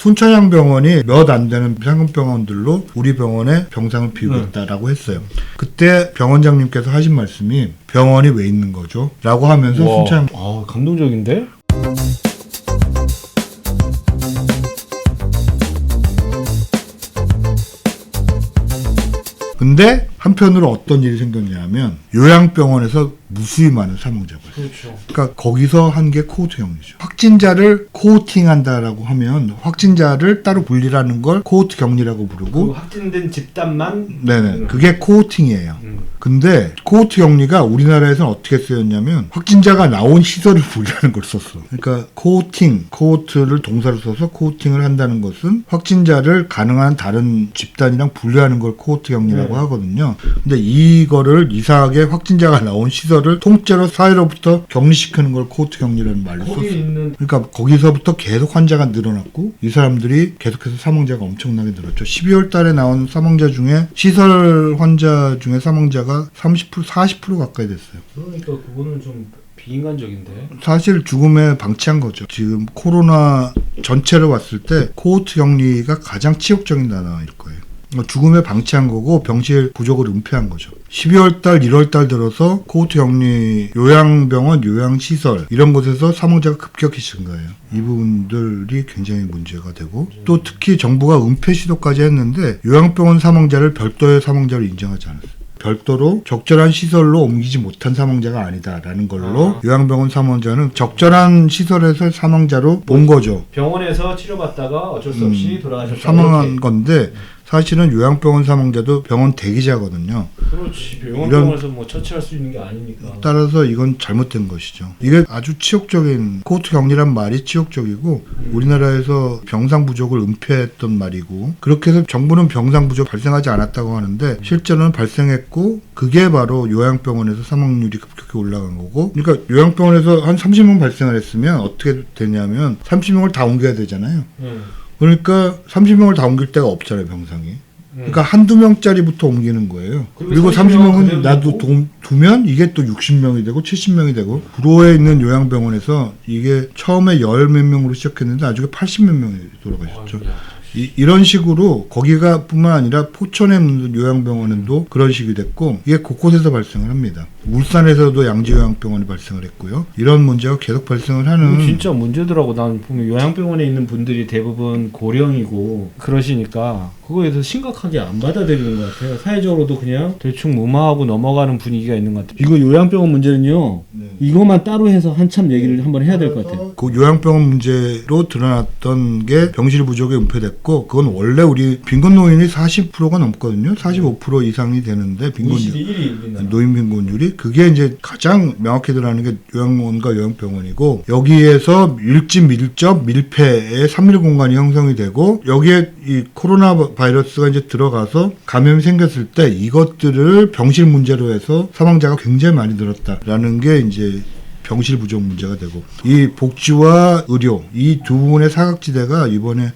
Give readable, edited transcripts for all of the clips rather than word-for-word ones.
순천향병원이 몇 안 되는 상급병원들로 우리 병원에 병상을 비우고 있다라고 했어요. 그때 병원장님께서 하신 말씀이 병원이 왜 있는 거죠? 라고 하면서 순천향 감동적인데? 근데 한편으로 어떤 일이 생겼냐면 요양병원에서 무수히 많은 사망자가 있어요. 그렇죠. 그러니까 거기서 한 게 코호트 격리죠. 확진자를 코호팅한다라고 하면 확진자를 따로 분리하는 걸 코호트 격리라고 부르고 그 확진된 집단만 네네 그게 코호팅이에요. 근데 코호트 격리가 우리나라에서는 어떻게 쓰였냐면 확진자가 나온 시설을 분리하는 걸 썼어. 그러니까 코호트를 동사로 써서 코호팅을 한다는 것은 확진자를 가능한 다른 집단이랑 분리하는 걸 코호트 격리라고 하거든요. 근데 이거를 이상하게 확진자가 나온 시설을 통째로 사회로부터 격리시키는 걸 코호트 격리라는 말로 썼어. 그러니까 거기서부터 계속 환자가 늘어났고 이 사람들이 계속해서 사망자가 엄청나게 늘었죠. 12월 달에 나온 사망자 중에 시설 환자 중에 사망자가 30% 40% 가까이 됐어요. 그러니까 그거는 좀 비인간적인데. 사실 죽음에 방치한 거죠. 지금 코로나 전체를 봤을 때 코호트 격리가 가장 치욕적인 단어일 거예요. 죽음에 방치한 거고 병실 부족을 은폐한 거죠. 12월 달, 1월 달 들어서 코호트 격리, 요양병원, 요양시설 이런 곳에서 사망자가 급격히 증가해요. 이 부분들이 굉장히 문제가 되고 또 특히 정부가 은폐 시도까지 했는데 요양병원 사망자를 별도의 사망자로 인정하지 않았어요. 별도로 적절한 시설로 옮기지 못한 사망자가 아니다라는 걸로 요양병원 사망자는 적절한 시설에서 사망자로 본 거죠. 병원에서 치료받다가 어쩔 수 없이 돌아가셨다. 사망한 건데 사실은 요양병원 사망자도 병원 대기자거든요. 그렇지. 병원에서 뭐 처치할 수 있는 게 아니니까. 따라서 이건 잘못된 것이죠. 이게 아주 치욕적인 코호트 격리란 말이 치욕적이고 우리나라에서 병상 부족을 은폐했던 말이고 그렇게 해서 정부는 병상 부족 발생하지 않았다고 하는데 실제로는 발생했고 그게 바로 요양병원에서 사망률이 급격히 올라간 거고 그러니까 요양병원에서 한 30명 발생을 했으면 어떻게 되냐면 30명을 다 옮겨야 되잖아요. 그러니까 30명을 다 옮길 데가 없잖아요, 병상이. 그러니까 한두 명짜리부터 옮기는 거예요. 그리고 30명은 나도 두면 이게 또 60명이 되고 70명이 되고 구로에 있는 요양병원에서 이게 처음에 10몇 명으로 시작했는데 나중에 80몇 명이 돌아가셨죠. 이런 식으로 거기가 뿐만 아니라 포천에 있는 요양병원도 그런 식이 됐고 이게 곳곳에서 발생을 합니다. 울산에서도 양지요양병원이 발생을 했고요. 이런 문제가 계속 발생을 하는 진짜 문제더라고. 난 보면 요양병원에 있는 분들이 대부분 고령이고 그러시니까 그거에 대해서 심각하게 안 받아들이는 것 같아요. 사회적으로도 그냥 대충 무마하고 넘어가는 분위기가 있는 것 같아요. 이거 요양병원 문제는요. 이것만 따로 해서 한참 얘기를 한번 해야 될 것 같아요. 그 요양병원 문제로 드러났던 게 병실 부족에 은폐됐고 그건 원래 우리 빈곤 노인이 40%가 넘거든요. 45% 이상이 되는데 노인 빈곤율이 그게 이제 가장 명확히 드러나는 게 요양원과 요양병원이고 여기에서 밀접 밀폐의 3일 공간이 형성이 되고 여기에 이 코로나 바이러스가 이제 들어가서 감염이 생겼을 때 이것들을 병실 문제로 해서 사망자가 굉장히 많이 늘었다라는 게 이제 병실 부족 문제가 되고 이 복지와 의료 이 두 부분의 사각지대가 이번에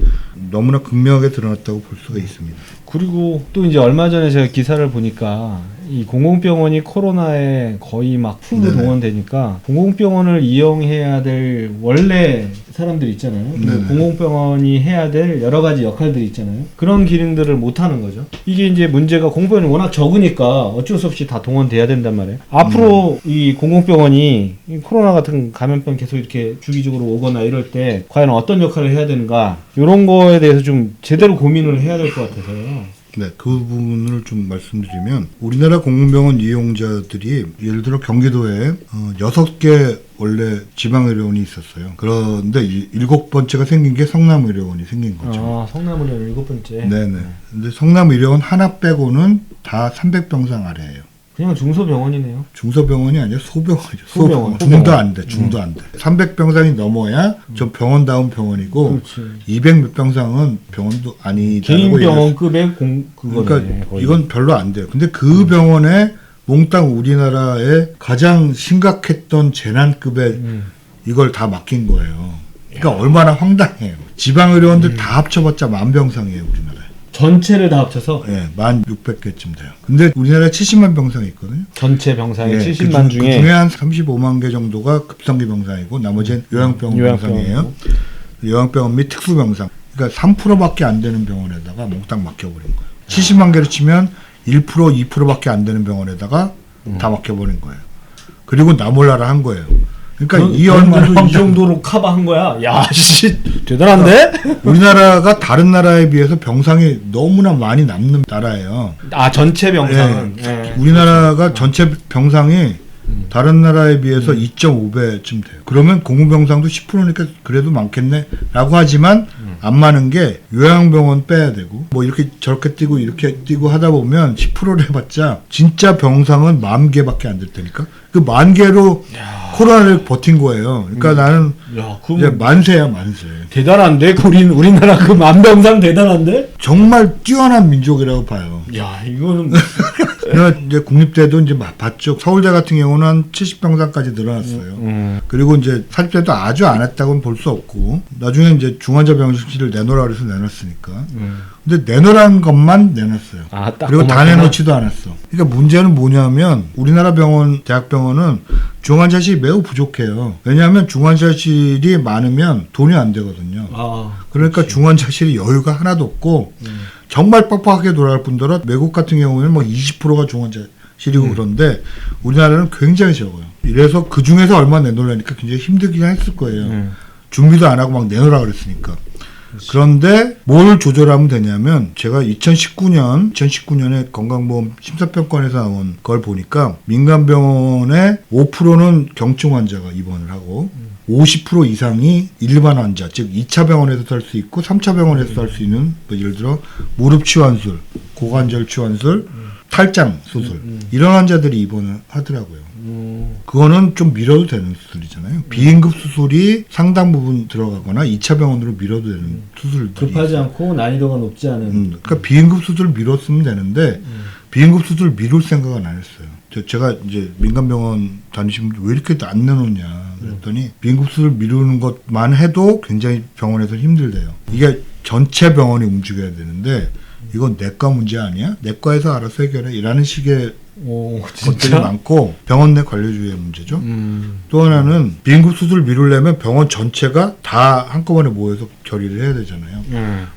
너무나 극명하게 드러났다고 볼 수가 있습니다. 그리고 또 이제 얼마 전에 제가 기사를 보니까 이 공공병원이 코로나에 거의 막 풀로 동원되니까 공공병원을 이용해야 될 원래 사람들 있잖아요. 공공병원이 해야 될 여러 가지 역할들이 있잖아요. 그런 기능들을 못 하는 거죠. 이게 이제 문제가 공공병원이 워낙 적으니까 어쩔 수 없이 다 동원돼야 된단 말이에요. 앞으로 이 공공병원이 이 코로나 같은 감염병 계속 이렇게 주기적으로 오거나 이럴 때 과연 어떤 역할을 해야 되는가 이런 거에 대해서 좀 제대로 고민을 해야 될 것 같아서요. 네, 그 부분을 좀 말씀드리면 우리나라 공공병원 이용자들이 예를 들어 경기도에 6개 원래 지방의료원이 있었어요. 그런데 7번째가 생긴 게 성남의료원이 생긴 거죠. 아, 성남의료원 7번째. 네네. 근데 성남의료원 하나 빼고는 다 300병상 아래예요. 그냥 중소병원이네요. 중소병원이 아니라 소병원이죠. 소병원. 중도 안 돼. 300병상이 넘어야 좀 병원다운 병원이고 200몇 병상은 병원도 아니다라고 개인 병원급의 그거네. 그러니까 거의. 이건 별로 안 돼요. 근데 그 병원에 몽땅 우리나라의 가장 심각했던 재난급의 이걸 다 맡긴 거예요. 그러니까 얼마나 황당해요. 지방의료원들 다 합쳐봤자 10,000병상이에요, 우리나라에. 전체를 다 합쳐서? 네, 1,600개쯤 돼요. 근데 우리나라에 70만 병상이 있거든요. 전체 병상이 네, 70만 중에? 그 중에 한 35만 개 정도가 급성기 병상이고 나머지는 요양병원 병상이에요. 요양병원 및 특수병상. 그러니까 3%밖에 안 되는 병원에다가 몽땅 맡겨버린 거예요. 70만 개를 치면 1%, 2%밖에 안 되는 병원에다가 다 맡겨버린 거예요. 그리고 나 몰라라 한 거예요. 그러니까 이 얼마나 이 정도로 커버한 거야. 야, 씨, 대단한데? 우리나라가 다른 나라에 비해서 병상이 너무나 많이 남는 나라예요. 아, 전체 병상은. 네. 우리나라가 전체 병상이 다른 나라에 비해서 2.5배쯤 돼요. 그러면 공공병상도 10%니까 그래도 많겠네라고 하지만 안 많은 게 요양병원 빼야 되고 뭐 이렇게 저렇게 뛰고 이렇게 뛰고 하다 보면 10%를 해봤자 진짜 병상은 10,000개밖에 안 될 테니까 그 10,000개로 코로나를 버틴 거예요. 그러니까 나는 야, 이제 만세야 만세. 대단한데? 우리나라 그 만병상 대단한데? 정말 뛰어난 민족이라고 봐요. 야, 이거는 그래서 이제 국립대도 이제 봤죠. 서울대 같은 경우는 한 70병상까지 늘어났어요. 그리고 이제 사립대도 아주 안 했다고는 볼 수 없고 나중에 이제 중환자 병실을 내놓으라 그래서 내놨으니까. 근데 내놓으라는 것만 내놨어요. 아, 딱 그리고 다 그만큼만? 내놓지도 않았어. 그러니까 문제는 뭐냐면 우리나라 병원, 대학병원은 중환자실이 매우 부족해요. 왜냐하면 중환자실이 많으면 돈이 안 되거든요. 아, 그러니까 중환자실이 여유가 하나도 없고 정말 빡빡하게 돌아갈 뿐더러 외국 같은 경우에는 뭐 20%가 중환자실이고 그런데 우리나라는 굉장히 적어요. 이래서 그 중에서 얼마 내놓으려니까 굉장히 힘들긴 했을 거예요. 준비도 안 하고 막 내놓으라 그랬으니까. 그런데 뭘 조절하면 되냐면 제가 2019년에 건강보험 심사평가에서 나온 걸 보니까 민간병원의 5%는 경증 환자가 입원을 하고 50% 이상이 일반 환자, 즉 2차 병원에서 살 수 있고 3차 병원에서 살 수 있는 뭐 예를 들어 무릎 치환술, 고관절 치환술, 탈장 수술 이런 환자들이 입원을 하더라고요. 그거는 좀 미뤄도 되는 수술이잖아요. 비응급 수술이 상당 부분 들어가거나 2차 병원으로 미뤄도 되는 수술들이 급하지 않고 난이도가 높지 않은. 그러니까 비응급 수술을 미뤘으면 되는데 비응급 수술을 미룰 생각은 안 했어요. 제가 이제 민간병원 다니시는 분들 왜 이렇게 안 내놓냐 그랬더니 비응급 수술 미루는 것만 해도 굉장히 병원에서 힘들대요. 이게 전체 병원이 움직여야 되는데 이건 내과 문제 아니야? 내과에서 알아서 해결해 이라는 식의 오, 것들이 진짜? 많고 병원 내 관료주의의 문제죠. 또 하나는 비응급 수술을 미루려면 병원 전체가 다 한꺼번에 모여서 결의를 해야 되잖아요.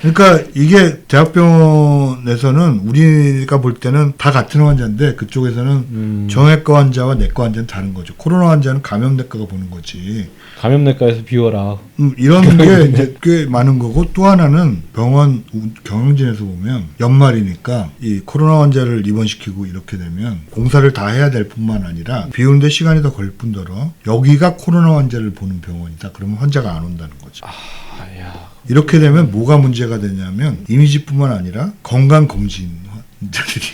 그러니까 이게 대학병원에서는 우리가 볼 때는 다 같은 환자인데 그쪽에서는 정형외과 환자와 내과 환자는 다른 거죠. 코로나 환자는 감염내과가 보는 거지. 감염내과에서 비워라. 이런 게 이제 꽤 많은 거고 또 하나는 병원 경영진에서 보면 연말이니까 이 코로나 환자를 입원시키고 이렇게 되면 공사를 다 해야 될 뿐만 아니라 비우는데 시간이 더 걸릴 뿐더러 여기가 코로나 환자를 보는 병원이다. 그러면 환자가 안 온다는 거죠. 야. 이렇게 되면 뭐가 문제가 되냐면 이미지뿐만 아니라 건강검진 환자들이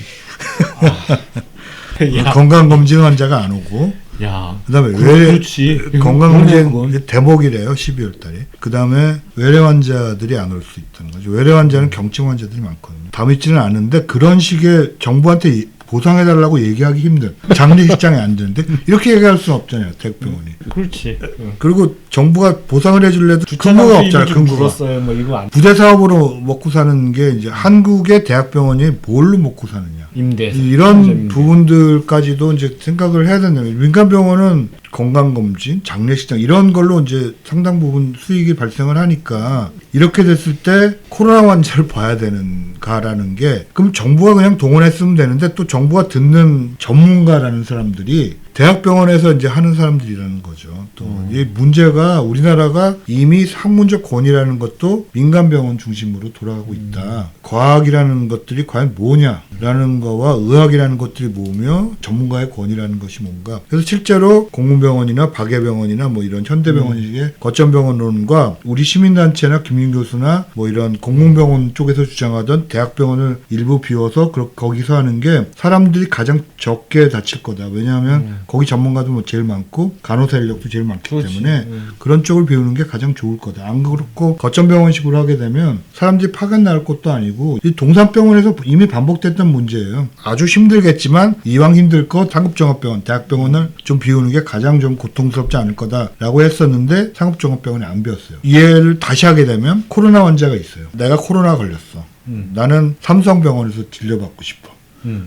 건강검진 환자가 안 오고 야. 그다음에 그렇지. 건강검진 대목이래요. 12월 달에. 그다음에 외래 환자들이 안 올 수 있다는 거죠. 외래 환자는 경증 환자들이 많거든요. 다 믿지는 않은데 그런 식의 정부한테 보상해달라고 얘기하기 힘든 장례식장이 안 되는데 이렇게 얘기할 수는 없잖아요. 대학병원이. 그렇지. 그리고 정부가 보상을 해줄래도 근거가 없잖아요. 근거가. 물었어요. 뭐 이거 안. 부대 사업으로 먹고 사는 게 이제 한국의 대학병원이 뭘로 먹고 사느냐. 임대. 이런 부분들까지도 이제 생각을 해야 된다는 거예요. 민간병원은 건강검진, 장례식장 이런 걸로 이제 상당 부분 수익이 발생을 하니까 이렇게 됐을 때 코로나 환자를 봐야 되는가라는 게 그럼 정부가 그냥 동원했으면 되는데 또 정부가 듣는 전문가라는 사람들이 대학병원에서 이제 하는 사람들이라는 거죠. 또 이 문제가 우리나라가 이미 학문적 권위라는 것도 민간병원 중심으로 돌아가고 있다. 과학이라는 것들이 과연 뭐냐라는 거와 의학이라는 것들이 뭐며 전문가의 권위라는 것이 뭔가. 그래서 실제로 공공병원이나 박예병원이나 뭐 이런 현대병원식의 거점병원론과 우리 시민단체나 김윤 교수나 뭐 이런 공공병원 쪽에서 주장하던 대학병원을 일부 비워서 거기서 하는 게 사람들이 가장 적게 다칠 거다. 왜냐하면 거기 전문가도 뭐 제일 많고 간호사 인력도 제일 많기 때문에 그런 쪽을 비우는 게 가장 좋을 거다. 안 그렇고 거점병원식으로 하게 되면 사람들이 파견 나올 것도 아니고 이 동산병원에서 이미 반복됐던 문제예요. 아주 힘들겠지만 이왕 힘들 거 상급종합병원, 대학병원을 좀 비우는 게 가장 좀 고통스럽지 않을 거다라고 했었는데 상급종합병원이 안 비웠어요. 이해를 다시 하게 되면 코로나 환자가 있어요. 내가 코로나 걸렸어. 나는 삼성병원에서 진료받고 싶어.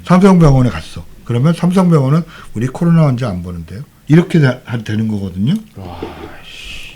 삼성병원에 갔어. 그러면 삼성병원은 우리 코로나 환자 안 보는데요. 이렇게 되는 거거든요.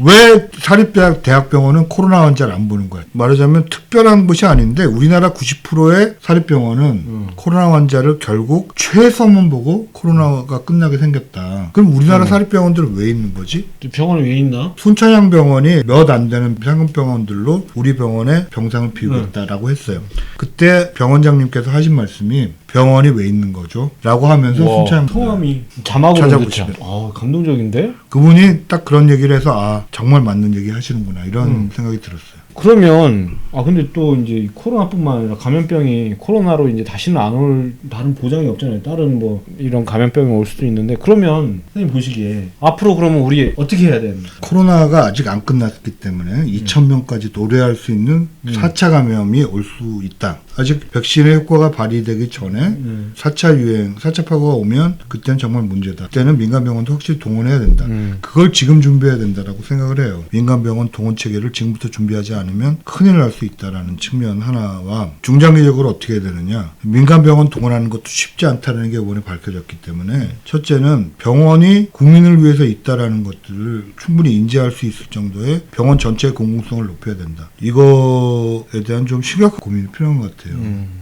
왜 사립대학병원은 코로나 환자를 안 보는 거야? 말하자면 특별한 것이 아닌데 우리나라 90%의 사립병원은 코로나 환자를 결국 최소만 보고 코로나가 끝나게 생겼다. 그럼 우리나라 사립병원들은 왜 있는 거지? 병원이 왜 있나? 순천향병원이 몇 안 되는 상급병원들로 우리 병원에 병상을 비우고 있다라고 했어요. 그때 병원장님께서 하신 말씀이 병원이 왜 있는 거죠? 라고 하면서 순천향 성함이 자막으로 찾아보시면. 듣자. 감동적인데? 그분이 딱 그런 얘기를 해서 정말 맞는 얘기 하시는구나 이런 생각이 들었어요. 그러면 근데 또 이제 이 코로나뿐만 아니라 감염병이 코로나로 이제 다시는 안 올 다른 보장이 없잖아요. 다른 뭐 이런 감염병이 올 수도 있는데 그러면 선생님 보시기에 앞으로 그러면 우리 어떻게 해야 됩니까? 코로나가 아직 안 끝났기 때문에 2,000명까지 도래할 수 있는 4차 감염이 올 수 있다. 아직 백신의 효과가 발휘되기 전에 4차 유행, 4차 파고가 오면 그때는 정말 문제다. 그때는 민간병원도 확실히 동원해야 된다. 그걸 지금 준비해야 된다라고 생각을 해요. 민간병원 동원 체계를 지금부터 준비하지 않으면 큰일 날 수 있다라는 측면 하나와 중장기적으로 어떻게 해야 되느냐. 민간병원 동원하는 것도 쉽지 않다는 게 이번에 밝혀졌기 때문에 첫째는 병원이 국민을 위해서 있다라는 것들을 충분히 인지할 수 있을 정도의 병원 전체의 공공성을 높여야 된다. 이거에 대한 좀 심각한 고민이 필요한 것 같아요.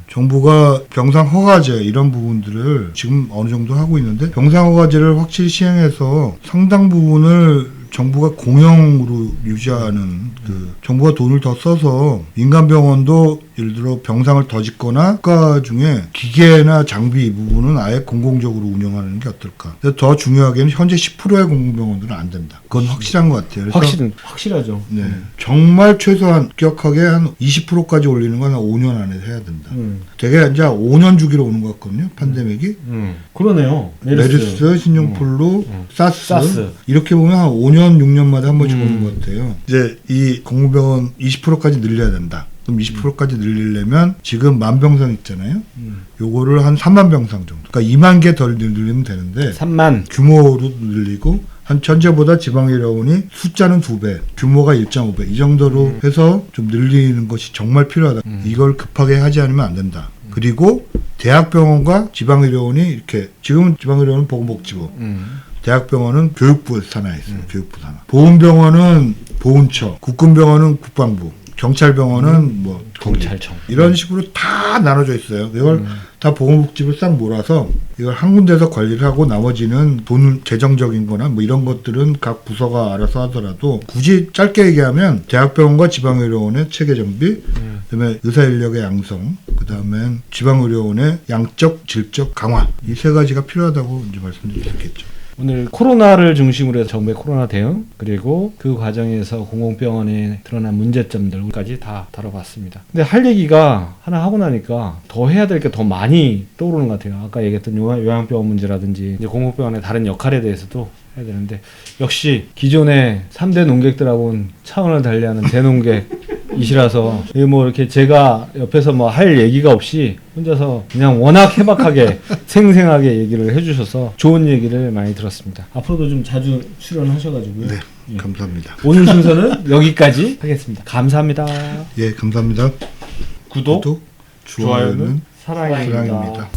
정부가 병상 허가제 이런 부분들을 지금 어느 정도 하고 있는데 병상 허가제를 확실히 시행해서 상당 부분을 정부가 공영으로 유지하는 정부가 돈을 더 써서 민간병원도 예를 들어 병상을 더 짓거나 국가 중에 기계나 장비 이 부분은 아예 공공적으로 운영하는 게 어떨까. 더 중요하게는 현재 10%의 공공병원들은 안 된다. 그건 확실한 것 같아요. 확실하죠. 네, 정말 최소한 격하게 한 20%까지 올리는 건 한 5년 안에 해야 된다. 되게 이제 5년 주기로 오는 것 같거든요. 팬데믹이. 그러네요. 메르스, 신종플루, 사스 이렇게 보면 한 5년, 6년마다 한 번씩 오는 것 같아요. 이제 이 공공병원 20%까지 늘려야 된다. 그럼 20%까지 늘리려면 지금 10,000병상 있잖아요. 요거를 한 30,000병상 정도. 그러니까 2만 개 더 늘리면 되는데 3만 규모로 늘리고 한 전체보다 지방의료원이 숫자는 2배, 규모가 1.5배 이 정도로 해서 좀 늘리는 것이 정말 필요하다. 이걸 급하게 하지 않으면 안 된다. 그리고 대학병원과 지방의료원이 이렇게 지금은 지방의료원은 보건복지부, 대학병원은 교육부 산하에 있어요. 교육부 산하. 보훈병원은 보훈처, 국군병원은 국방부, 경찰병원은 뭐 경찰청 이런 식으로 다 나눠져 있어요. 이걸 다 보건복지부를 싹 몰아서 이걸 한 군데서 관리를 하고 나머지는 돈 재정적인 거나 뭐 이런 것들은 각 부서가 알아서 하더라도 굳이 짧게 얘기하면 대학병원과 지방의료원의 체계 정비, 그다음에 의사인력의 양성, 그다음에 지방의료원의 양적 질적 강화 이 세 가지가 필요하다고 이제 말씀드릴 수 있겠죠. 오늘 코로나를 중심으로 해서 정부의 코로나 대응 그리고 그 과정에서 공공병원에 드러난 문제점들까지 다 다뤄봤습니다. 근데 할 얘기가 하나 하고 나니까 더 해야 될 게 더 많이 떠오르는 것 같아요. 아까 얘기했던 요양병원 문제라든지 이제 공공병원의 다른 역할에 대해서도 해야 되는데 역시 기존의 3대 농객들하고는 차원을 달리하는 대농객이시라서 뭐 이렇게 제가 옆에서 뭐 할 얘기가 없이 혼자서 그냥 워낙 해박하게 생생하게 얘기를 해주셔서 좋은 얘기를 많이 들었습니다. 앞으로도 좀 자주 출연하셔가지고요. 네, 감사합니다. 오늘 순서는 여기까지 하겠습니다. 감사합니다. 예, 감사합니다. 구독, 좋아요는 사랑입니다. 사랑입니다.